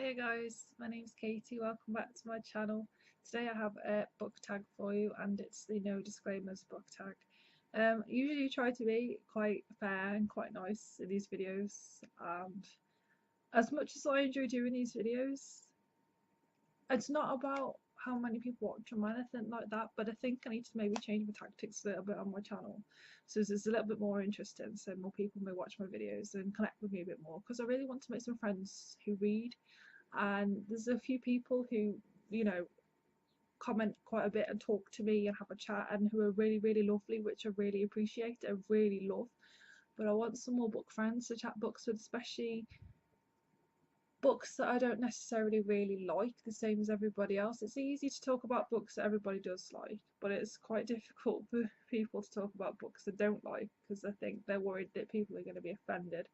Hey guys, my name's Katie. Welcome back to my channel. Today I have a book tag for you, and it's the no disclaimers book tag. Usually try to be quite fair and quite nice in these videos, and as much as I enjoy doing these videos, it's not about how many people watch them or anything like that, but I think I need to maybe change my tactics a little bit on my channel so it's a little bit more interesting, so more people may watch my videos and connect with me a bit more, because I really want to make some friends who read. And there's a few people who, you know, comment quite a bit and talk to me and have a chat, and who are really lovely, which I really appreciate, I really love. But I want some more book friends to chat books with, especially books that I don't necessarily really like the same as everybody else. It's easy to talk about books that everybody does like, but it's quite difficult for people to talk about books they don't like, because I think they're worried that people are going to be offended.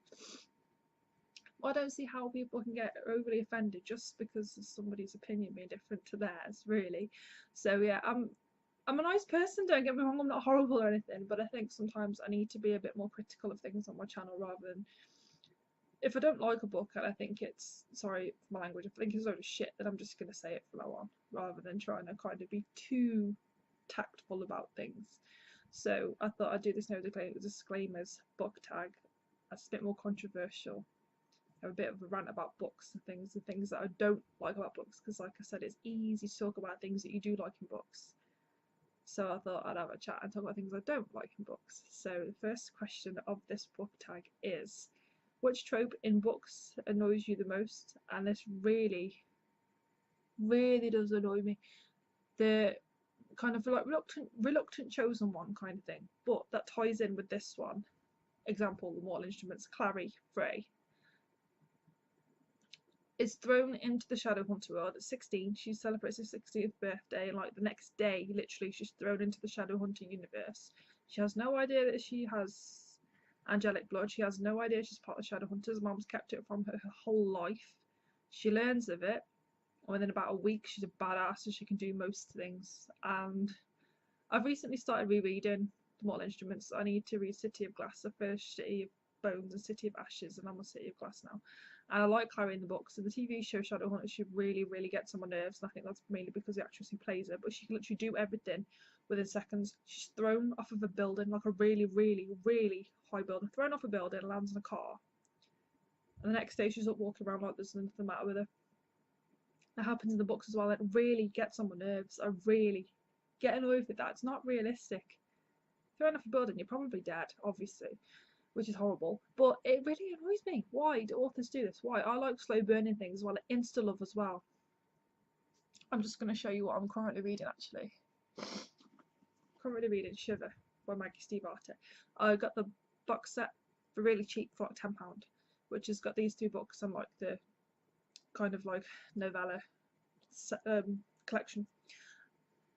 I don't see how people can get overly offended just because of somebody's opinion being different to theirs, really. So yeah, I'm a nice person, don't get me wrong, I'm not horrible or anything, but I think sometimes I need to be a bit more critical of things on my channel, rather than, if I don't like a book and I think it's, sorry for my language, if I think it's a load of shit, then I'm just going to say it from now on, rather than trying to kind of be too tactful about things. So I thought I'd do this no disclaimers book tag. That's a bit more controversial. Have a bit of a rant about books and things that I don't like about books, because like I said, it's easy to talk about things that you do like in books. So I thought I'd have a chat and talk about things I don't like in books. So the first question of this book tag is, which trope in books annoys you the most? And this really does annoy me. The kind of like reluctant chosen one kind of thing, but that ties in with this one. Example, the Mortal Instruments, Clary Frey is thrown into the Shadowhunter world at 16. She celebrates her 16th birthday, and like the next day, literally, she's thrown into the Shadowhunter universe. She has no idea that she has angelic blood. She has no idea she's part of the Shadowhunters. Mom's kept it from her whole life. She learns of it, and within about a week, she's a badass and she can do most things. And I've recently started rereading the Mortal Instruments. I need to read City of Glass. I finished City of Bones and City of Ashes, and I'm on City of Glass now. And I like Clary in the books. So the TV show Shadowhunter, she really gets on my nerves, and I think that's mainly because the actress who plays her. But she can literally do everything within seconds. She's thrown off of a building, like a really high building, thrown off a building, lands in a car, and the next day she's up walking around like there's nothing the matter with her. That happens in the books as well. It really gets on my nerves. I really get annoyed with that. It's not realistic. Thrown off a building, you're probably dead, obviously, which is horrible, but it really annoys me. Why do authors do this? Why? I like slow burning things as well, like insta love as well. I'm just going to show you what I'm currently reading, actually. Currently reading Shiver by Maggie Stiefvater. I got the box set for really cheap for like £10, which has got these two books and like the kind of like novella collection.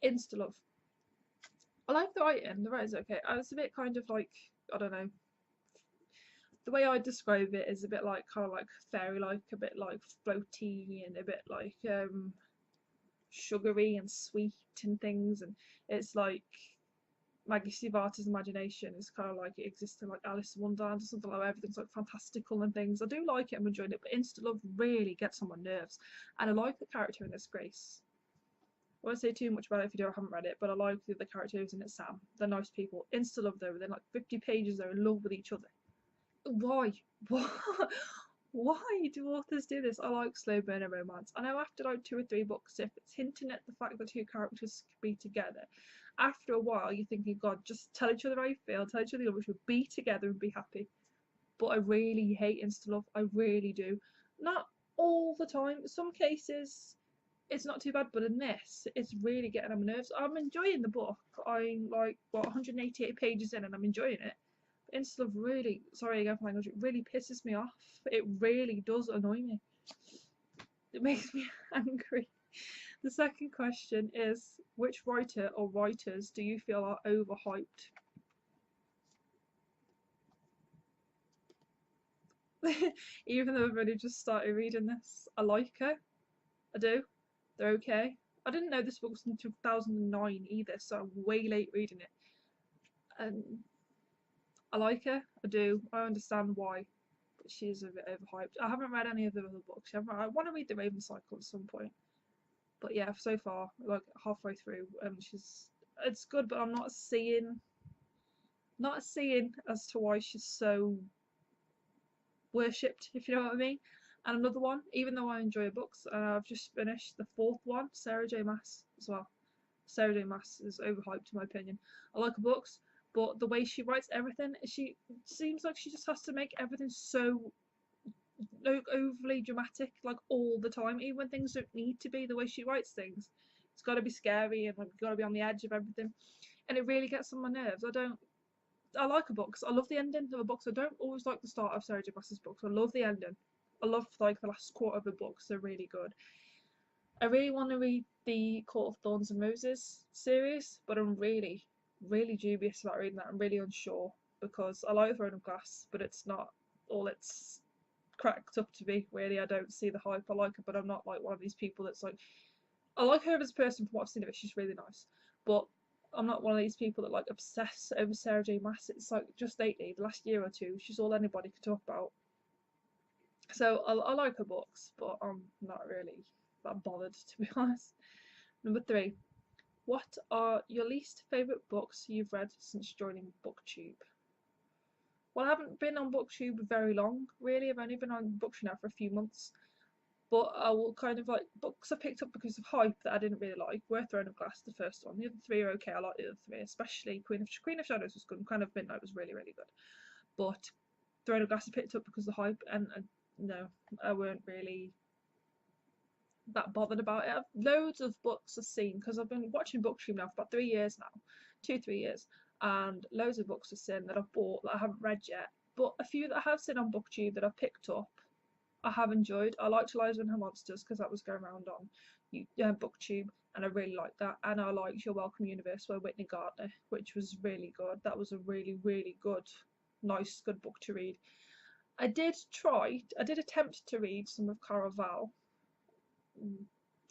Insta love. I like the writing's okay. It's a bit kind of like, I don't know, the way I describe it is a bit like kind of like fairy-like, a bit like floaty, and a bit like sugary and sweet and things. And it's like Maggie Stiefvater's imagination is kind of like it exists in like Alice in Wonderland or something, like everything's like fantastical and things. I do like it, I'm enjoying it, but Insta Love really gets on my nerves. And I like the character in this, Grace. I won't say too much about it if you haven't read it, but I like the other characters in it, Sam. They're nice people. Insta Love though, within like 50 pages, they're in love with each other. Why? Why do authors do this? I like slow burner romance. I know after like 2 or 3 books, if it's hinting at the fact that 2 characters could be together, after a while you're thinking, God, just tell each other how you feel, tell each other you should be together and be happy. But I really hate insta love. I really do. Not all the time. In some cases it's not too bad, but in this, it's really getting on my nerves. I'm enjoying the book. I'm like, what, 188 pages in, and I'm enjoying it. Insta love really, sorry again for language, it really pisses me off. It really does annoy me. It makes me angry. The second question is, which writer or writers do you feel are overhyped? Even though I've only just started reading this, I like her. I do. They're okay. I didn't know this book was in 2009 either, so I'm way late reading it. And I like her. I do. I understand why. but she is a bit overhyped. I haven't read any of the other books. I want to read the Raven Cycle at some point, but yeah, so far, like halfway through, it's good, but I'm not seeing as to why she's so worshipped, if you know what I mean. And another one, even though I enjoy books, I've just finished the fourth one, Sarah J. Maas as well. Sarah J. Maas is overhyped in my opinion. I like her books, but the way she writes everything, she seems like she just has to make everything so like overly dramatic, like all the time, even when things don't need to be. The way she writes things, it's got to be scary and like got to be on the edge of everything, and it really gets on my nerves. I like her books. I love the ending of her books. I don't always like the start of Sarah J. Maas's books. I love the ending. I love like the last quarter of the books. They're really good. I really want to read the Court of Thorns and Roses series, but I'm really, really dubious about reading that. I'm really unsure because I like Throne of Glass, but it's not all it's cracked up to be. Really, I don't see the hype. I like her, but I'm not like one of these people that's like. I like her as a person from what I've seen of it. She's really nice, but I'm not one of these people that like obsess over Sarah J. Maas. It's like just lately, the last year or two, she's all anybody can talk about. So I like her books, but I'm not really that bothered, to be honest. Number 3. What are your least favourite books you've read since joining BookTube? Well, I haven't been on BookTube very long, really. I've only been on BookTube now for a few months. But I will kind of like books I picked up because of hype that I didn't really like were Throne of Glass, the first one. The other 3 are okay. I like the other 3, especially Queen of Shadows was good, and Kind of Midnight was really, really good. But Throne of Glass I picked up because of the hype, and no, I weren't really that bothered about it. I've loads of books I've seen because I've been watching BookTube now for about 3 years now, 2-3 years, and loads of books I've seen that I've bought that I haven't read yet. But a few that I have seen on BookTube that I've picked up, I have enjoyed. I liked Eliza and Her Monsters because that was going around on BookTube, and I really liked that. And I liked Your Welcome Universe by Whitney Gardner, which was really good. That was a really, really good, nice, good book to read. I did attempt to read some of Caraval.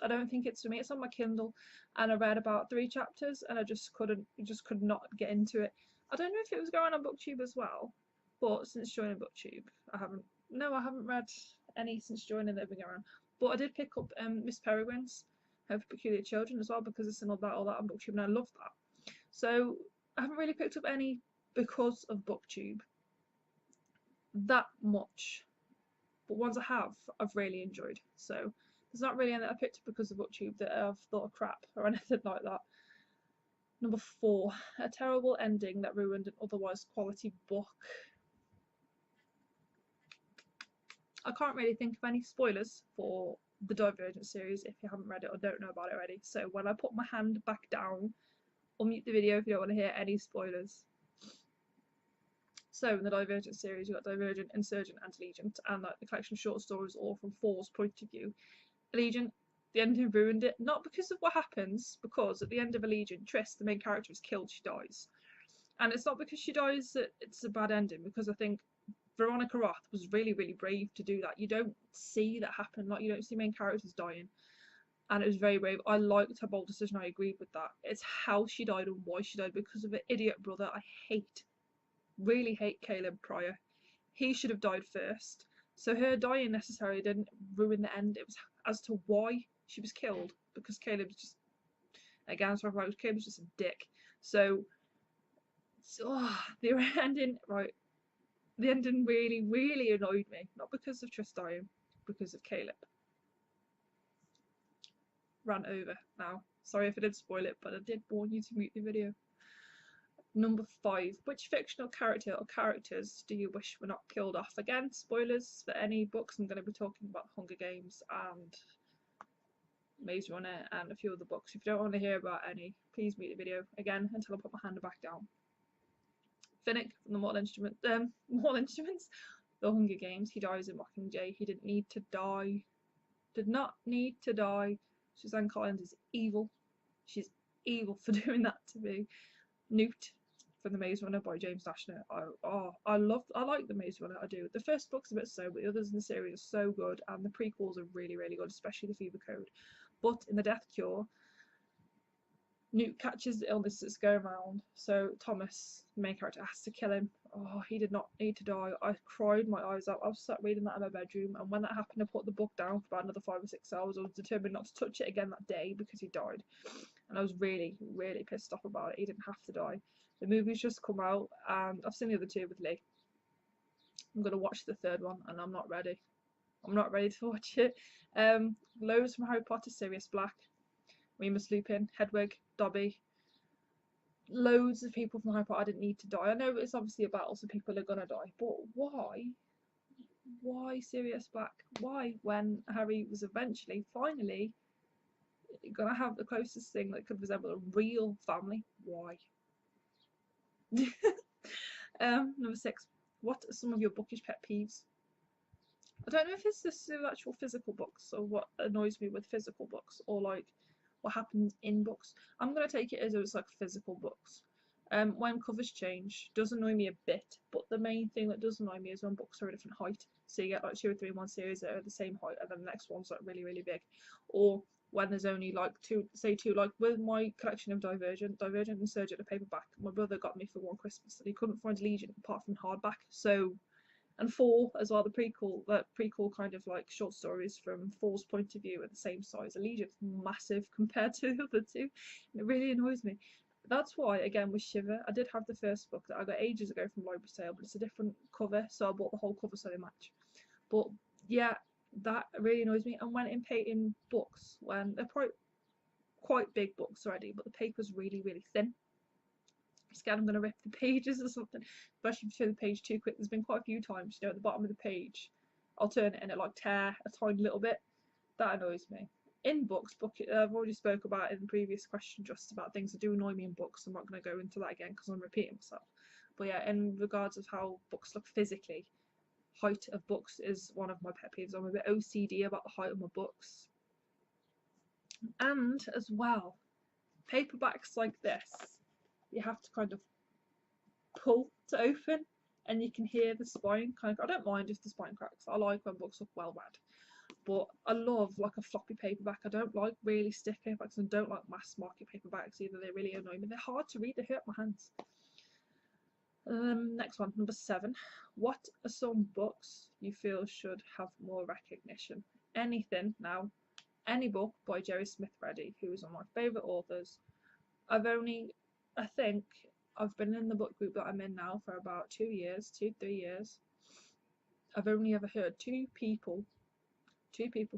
I don't think it's for me. It's on my Kindle, and I read about 3 chapters, and I just could not get into it. I don't know if it was going on BookTube as well, but since joining BookTube, I haven't read any since joining that have been going around. But I did pick up Miss Peregrine's Home for Peculiar Children as well because it's all that on BookTube, and I love that. So I haven't really picked up any because of BookTube that much, but ones I have, I've really enjoyed. So there's not really any that I picked up because of BookTube that I've thought of crap or anything like that. Number 4, a terrible ending that ruined an otherwise quality book. I can't really think of any spoilers for the Divergent series if you haven't read it or don't know about it already. So when I put my hand back down, I'll mute the video if you don't want to hear any spoilers. So in the Divergent series, you've got Divergent, Insurgent, and Allegiant, and like the collection of short stories all from 4's point of view. Allegiant, the ending ruined it, not because of what happens, because at the end of Allegiant, Triss, the main character, is killed, she dies. And it's not because she dies that it's a bad ending, because I think Veronica Roth was really, really brave to do that. You don't see that happen, like you don't see main characters dying. And it was very brave. I liked her bold decision, I agreed with that. It's how she died and why she died, because of an idiot brother. I really hate Caleb Pryor. He should have died first. So her dying necessarily didn't ruin the end. It was as to why she was killed, because Caleb's just, again, Caleb's just a dick. So the ending, right? The ending really, really annoyed me. Not because of Triss dying, because of Caleb. Ran over now. Sorry if I did spoil it, but I did warn you to mute the video. Number 5. Which fictional character or characters do you wish were not killed off? Again, spoilers for any books. I'm going to be talking about Hunger Games and Maze Runner and a few other books. If you don't want to hear about any, please mute the video again until I put my hand back down. Finnick from the Mortal Instruments, the Hunger Games. He dies in Mockingjay. He didn't need to die. Did not need to die. Suzanne Collins is evil. She's evil for doing that to me. Newt from The Maze Runner by James Dashner. I like The Maze Runner, I do. The first book's a bit slow, but the others in the series are so good, and the prequels are really, really good, especially the Fever Code. But in The Death Cure, Newt catches the illness that's going around, so Thomas, the main character, has to kill him. Oh, he did not need to die. I cried my eyes out. I was sat reading that in my bedroom, and when that happened, I put the book down for about another 5 or 6 hours. I was determined not to touch it again that day because he died, and I was really, really pissed off about it. He didn't have to die. The movie's just come out, and I've seen the other two with Lee. I'm gonna watch the third one, and I'm not ready. I'm not ready to watch it. Loads from Harry Potter, Sirius Black, Remus Lupin, Hedwig, Dobby. Loads of people from Harry Potter didn't need to die. I know it's obviously a battle, so people are gonna die, but why? Why Sirius Black? Why, when Harry was eventually, finally, gonna have the closest thing that could resemble a real family? Why? Number 6. What are some of your bookish pet peeves? I don't know if it's just the actual physical books or what annoys me with physical books or like what happens in books. I'm gonna take it as it's like physical books. When covers change does annoy me a bit, but the main thing that does annoy me is when books are a different height. So you get like 2 or 3 in one series that are the same height, and then the next one's like really, really big. Or when there's only like two, like with my collection of Divergent and Surge at the paperback, my brother got me for one Christmas, and he couldn't find Legion apart from hardback. So, and 4 as well, the prequel kind of like short stories from 4's point of view are the same size. Legion's massive compared to the other two, and it really annoys me. That's why, again, with Shiver, I did have the first book that I got ages ago from library sale, but it's a different cover, so I bought the whole cover so they match. But yeah, that really annoys me. And when in books, when they're quite big books already, but the paper's really, really thin, I'm scared I'm going to rip the pages or something, especially if you turn the page too quick. There's been quite a few times, you know, at the bottom of the page, I'll turn it and it like tear a tiny little bit. That annoys me. In books, I've already spoke about in the previous question just about things that do annoy me in books. I'm not going to go into that again because I'm repeating myself. But yeah, in regards of how books look physically, height of books is one of my pet peeves. I'm a bit OCD about the height of my books. And as well, paperbacks like this, you have to kind of pull to open, and you can hear the spine kind of. I don't mind if the spine cracks. I like when books look well read. But I love like a floppy paperback. I don't like really stiff paperbacks, and don't like mass market paperbacks either. They really annoy me. They're hard to read. They hurt my hands. Next one, number 7. What are some books you feel should have more recognition? Anything now. Any book by Jerry Smith Reddy, who is one of my favourite authors. I think I've been in the book group that I'm in now for about 2 years, 2-3 years. I've only ever heard two people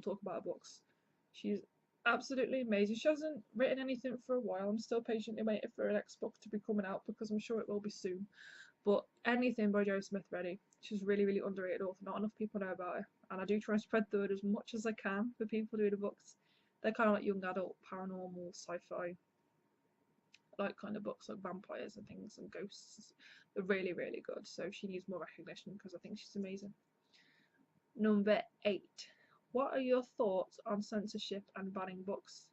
talk about books. She's absolutely amazing. She hasn't written anything for a while. I'm still patiently waiting for her next book to be coming out because I'm sure it will be soon. But anything by Jerry Smith Reddy. She's really, really underrated author. Not enough people know about her. And I do try and spread the word as much as I can for people doing the books. They're kind of like young adult, paranormal, sci-fi, like kind of books like vampires and things and ghosts. They're really, really good. So she needs more recognition because I think she's amazing. Number 8. What are your thoughts on censorship and banning books?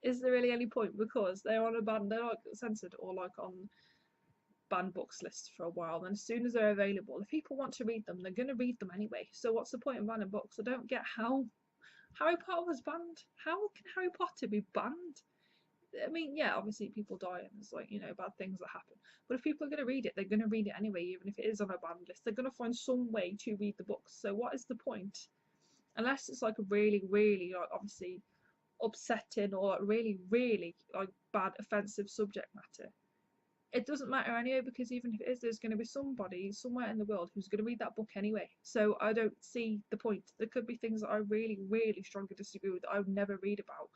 Is there really any point? Because they're on a ban, they're like censored or like on banned books lists for a while, and as soon as they're available, if people want to read them, they're going to read them anyway. So what's the point of banning books? I don't get how Harry Potter was banned. How can Harry Potter be banned? I mean, yeah, obviously people die and there's like, you know, bad things that happen. But if people are going to read it, they're going to read it anyway, even if it is on a banned list. They're going to find some way to read the books. So what is the point? Unless it's like a really, really, like, obviously upsetting or really, really like bad, offensive subject matter. It doesn't matter anyway, because even if it is, there's going to be somebody somewhere in the world who's going to read that book anyway. So I don't see the point. There could be things that I really, really strongly disagree with that I would never read about,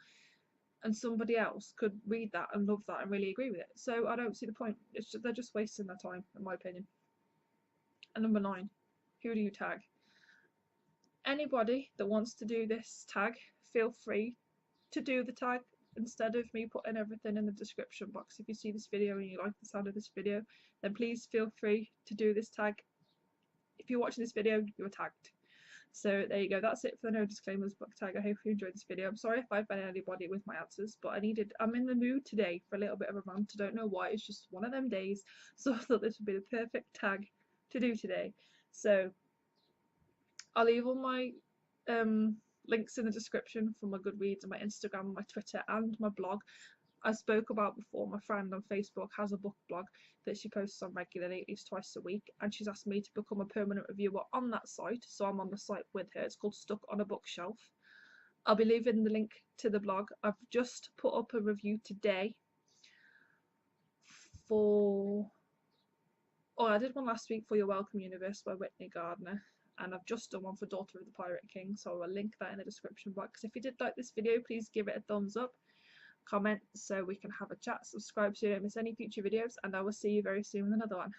and somebody else could read that and love that and really agree with it. So I don't see the point. They're just wasting their time, in my opinion. And number 9, who do you tag? Anybody that wants to do this tag, feel free to do the tag instead of me putting everything in the description box. If you see this video and you like the sound of this video, then please feel free to do this tag. If you're watching this video, you're tagged. So there you go. That's it for the no disclaimers book tag. I hope you enjoyed this video. I'm sorry if I offended anybody with my answers, but I'm in the mood today for a little bit of a rant. I don't know why. It's just one of them days. So I thought this would be the perfect tag to do today. So I'll leave all my links in the description for my Goodreads and my Instagram and my Twitter and my blog. I spoke about before, my friend on Facebook has a book blog that she posts on regularly, at least twice a week, and she's asked me to become a permanent reviewer on that site, so I'm on the site with her. It's called Stuck on a Bookshelf. I'll be leaving the link to the blog. I've just put up a review today for, oh, I did one last week for Your Welcome Universe by Whitney Gardner, and I've just done one for Daughter of the Pirate King, so I'll link that in the description box. If you did like this video, please give it a thumbs up, comment so we can have a chat, subscribe so you don't miss any future videos, and I will see you very soon with another one.